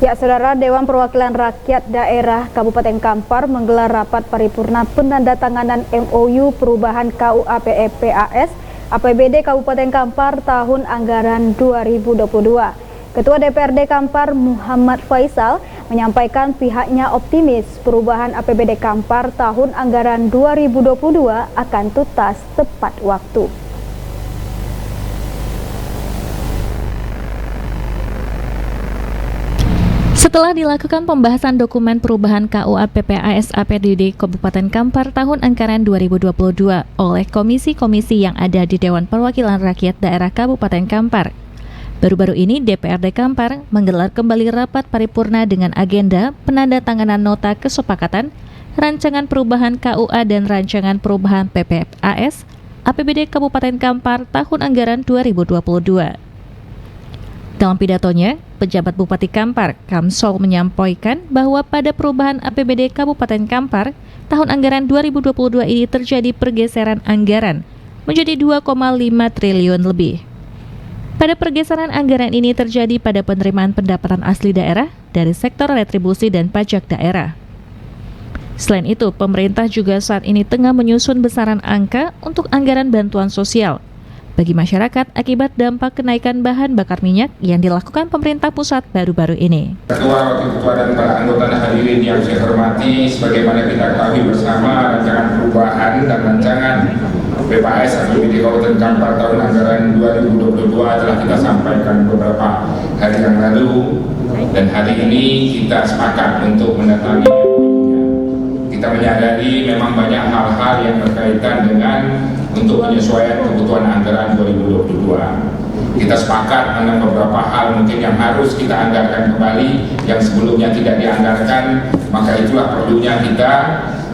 Ya, Saudara, Dewan Perwakilan Rakyat Daerah Kabupaten Kampar menggelar rapat paripurna penandatanganan MOU perubahan KUA PAS APBD Kabupaten Kampar tahun anggaran 2022. Ketua DPRD Kampar Muhammad Faisal menyampaikan pihaknya optimis perubahan APBD Kampar tahun anggaran 2022 akan tuntas tepat waktu. Setelah dilakukan pembahasan dokumen perubahan KUA PAS APBD Kabupaten Kampar tahun anggaran 2022 oleh komisi-komisi yang ada di Dewan Perwakilan Rakyat Daerah Kabupaten Kampar, baru-baru ini DPRD Kampar menggelar kembali rapat paripurna dengan agenda penandatanganan nota kesepakatan, rancangan perubahan KUA dan rancangan perubahan PAS APBD Kabupaten Kampar tahun anggaran 2022. Dalam pidatonya, pejabat Bupati Kampar, Kamsol, menyampaikan bahwa pada perubahan APBD Kabupaten Kampar tahun anggaran 2022 ini terjadi pergeseran anggaran menjadi 2,5 triliun lebih. Pada pergeseran anggaran ini terjadi pada penerimaan pendapatan asli daerah dari sektor retribusi dan pajak daerah. Selain itu, pemerintah juga saat ini tengah menyusun besaran angka untuk anggaran bantuan sosial bagi masyarakat akibat dampak kenaikan bahan bakar minyak yang dilakukan pemerintah pusat baru-baru ini. Ketua, Wakil Ketua, dan para anggota hadirin yang saya hormati, sebagaimana kita ketahui bersama, rancangan perubahan dan rancangan PAS APBD Kabupaten Kampar tahun anggaran 2022 telah kita sampaikan beberapa hari yang lalu, dan hari ini kita sepakat untuk mendatangi. Kita menyadari memang banyak hal-hal yang berkaitan dengan untuk penyesuaian kebutuhan anggaran 2022. Kita sepakat ada beberapa hal mungkin yang harus kita anggarkan kembali yang sebelumnya tidak dianggarkan, maka itulah perlunya kita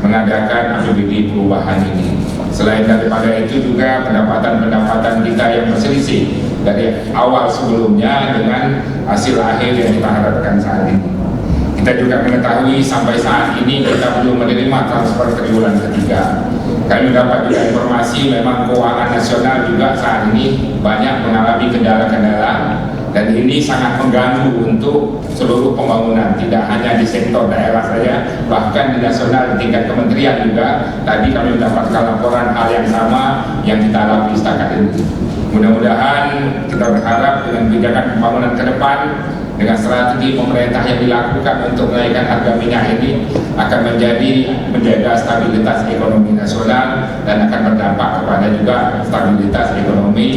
mengadakan APBD perubahan ini. Selain daripada itu juga pendapatan-pendapatan kita yang berselisih dari awal sebelumnya dengan hasil akhir yang kita harapkan saat ini. Kita juga mengetahui sampai saat ini kita belum menerima transfer triwulan ketiga. Kami mendapat juga informasi memang keuangan nasional juga saat ini banyak mengalami kendala-kendala, dan ini sangat mengganggu untuk seluruh pembangunan, tidak hanya di sektor daerah saja, bahkan di nasional di tingkat kementerian juga. Tadi kami mendapatkan laporan hal yang sama yang kita alami setakat ini. Mudah-mudahan kita berharap dengan kebijakan pembangunan ke depan, dengan strategi pemerintah yang dilakukan untuk menaikkan harga minyak ini akan menjaga stabilitas ekonomi nasional dan akan berdampak kepada juga stabilitas ekonomi,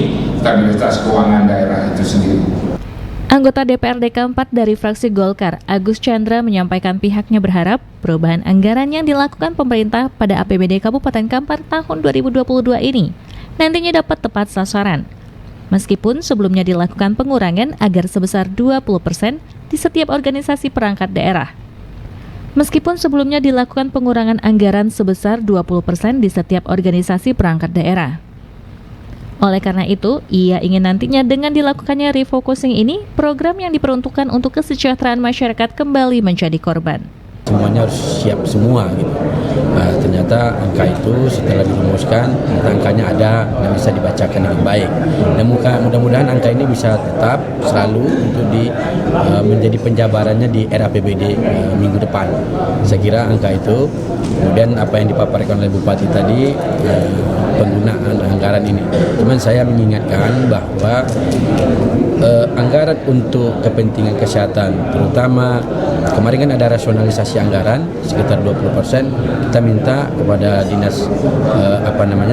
stabilitas keuangan daerah itu sendiri. Anggota DPRD Kampar dari fraksi Golkar, Agus Chandra, menyampaikan pihaknya berharap perubahan anggaran yang dilakukan pemerintah pada APBD Kabupaten Kampar tahun 2022 ini nantinya dapat tepat sasaran. Meskipun sebelumnya dilakukan pengurangan agar sebesar 20% di setiap organisasi perangkat daerah. Meskipun sebelumnya dilakukan pengurangan anggaran sebesar 20% di setiap organisasi perangkat daerah. Oleh karena itu, ia ingin nantinya dengan dilakukannya refocusing ini, program yang diperuntukkan untuk kesejahteraan masyarakat kembali menjadi korban. Semuanya harus siap semua gitu. Ternyata angka itu setelah dirumuskan, angkanya ada dan bisa dibacakan dengan baik. Dan mudah-mudahan angka ini bisa tetap selalu untuk menjadi penjabarannya di era APBD minggu depan. Saya kira angka itu, kemudian apa yang dipaparkan oleh Bupati tadi, penggunaan anggaran ini. Cuman saya mengingatkan bahwa anggaran untuk kepentingan kesehatan, terutama kemarin kan ada rasionalisasi anggaran sekitar 20%. Kita minta kepada dinas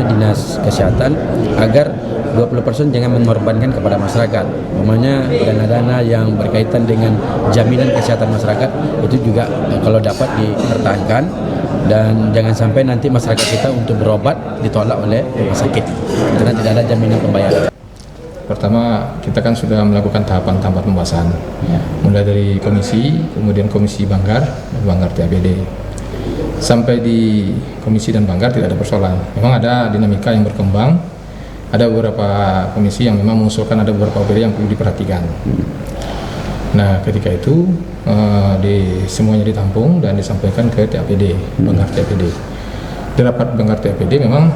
dinas kesehatan agar 20% jangan mengorbankan kepada masyarakat. Umpamanya dana-dana yang berkaitan dengan jaminan kesehatan masyarakat itu juga kalau dapat dipertahankan, dan jangan sampai nanti masyarakat kita untuk berobat ditolak oleh rumah sakit karena tidak ada jaminan pembayaran. Pertama, kita kan sudah melakukan tahapan-tahapan pembahasan, mulai dari komisi, kemudian komisi Banggar dan Banggar TAPD. Sampai di komisi dan Banggar tidak ada persoalan. Memang ada dinamika yang berkembang, ada beberapa komisi yang memang mengusulkan ada beberapa APBD yang perlu diperhatikan. Nah, ketika itu semuanya ditampung dan disampaikan ke TAPD, Banggar TAPD. Di rapat Banggar TAPD memang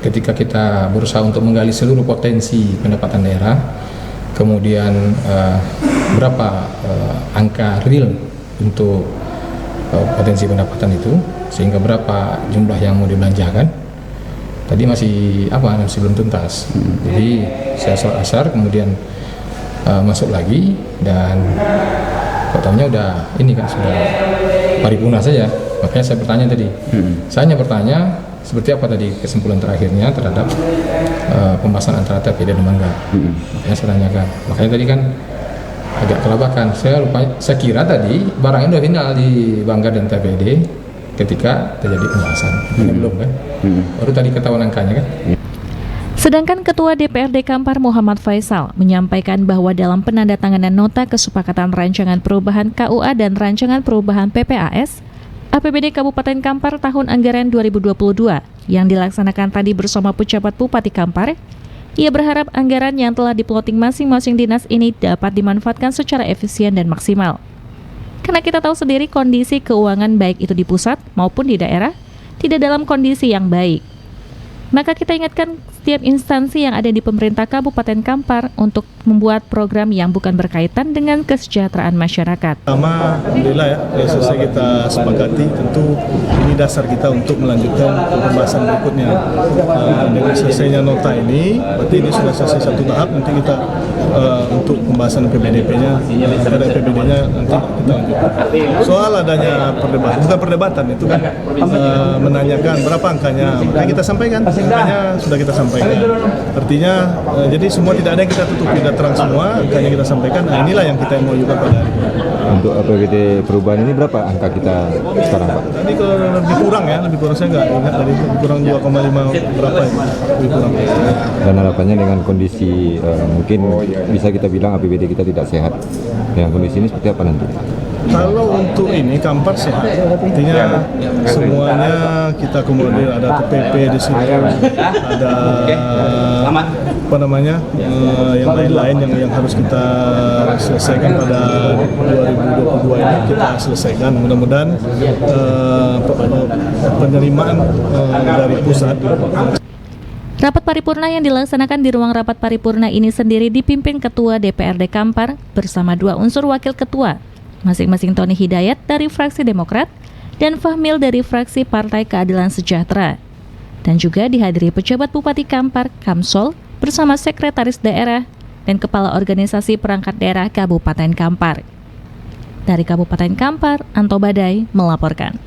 ketika kita berusaha untuk menggali seluruh potensi pendapatan daerah, kemudian berapa angka real untuk potensi pendapatan itu, sehingga berapa jumlah yang mau dibelanjakan. Tadi masih belum tuntas. Jadi saya sholat asar kemudian masuk lagi, dan katanya udah sudah paripurna saja. Makanya saya bertanya tadi. Saya hanya bertanya seperti apa tadi kesimpulan terakhirnya terhadap pembahasan antara TPD dan Banggar. Makanya saya tanyakan. Makanya tadi kan agak kelabakan. Saya kira tadi barangnya udah final di Banggar dan TPD ketika terjadi pembahasan. Belum kan? Baru tadi ketahuan angkanya kan? Sedangkan Ketua DPRD Kampar Muhammad Faisal menyampaikan bahwa dalam penandatanganan nota kesepakatan rancangan perubahan KUA dan rancangan perubahan PPAS, APBD Kabupaten Kampar tahun anggaran 2022 yang dilaksanakan tadi bersama pejabat Bupati Kampar, ia berharap anggaran yang telah diploting masing-masing dinas ini dapat dimanfaatkan secara efisien dan maksimal. Karena kita tahu sendiri kondisi keuangan baik itu di pusat maupun di daerah tidak dalam kondisi yang baik. Maka kita ingatkan setiap instansi yang ada di pemerintah Kabupaten Kampar untuk membuat program yang bukan berkaitan dengan kesejahteraan masyarakat. Pertama, alhamdulillah ya, selesai kita sepakati, tentu ini dasar kita untuk melanjutkan pembahasan berikutnya. Dengan selesainya nota ini, berarti ini sudah selesai satu tahap, nanti kita untuk pembahasan PBDP-nya, ada PBD-nya nanti kita lanjutkan. Soal adanya perdebatan, bukan perdebatan, itu kan menanyakan berapa angkanya, makanya kita sampaikan. Angkanya sudah kita sampaikan. Artinya jadi semua tidak ada yang kita tutupi, tidak terang semua, angkanya kita sampaikan. Nah, inilah yang kita mau juga pada hari ini. Untuk APBD perubahan ini berapa angka kita sekarang, Pak? Tadi kalau lebih kurang ya, lebih kurang saya nggak ingat, tadi lebih kurang 2,5 berapa ya, lebih kurang. Dan harapannya dengan kondisi mungkin bisa kita bilang APBD kita tidak sehat. Dengan kondisi ini seperti apa nanti? Kalau untuk ini Kampar sehat, artinya semuanya kita akomodir, ada TPP di sini, ada yang lain-lain yang harus kita selesaikan pada 2022 ini kita selesaikan. Mudah-mudahan penerimaan dari pusat. Rapat paripurna yang dilaksanakan di ruang rapat paripurna ini sendiri dipimpin Ketua DPRD Kampar bersama 2 unsur wakil ketua, masing-masing Tony Hidayat dari fraksi Demokrat dan Fahmil dari fraksi Partai Keadilan Sejahtera. Dan juga dihadiri pejabat Bupati Kampar, Kamsol, bersama Sekretaris Daerah dan Kepala Organisasi Perangkat Daerah Kabupaten Kampar. Dari Kabupaten Kampar, Anto Badai melaporkan.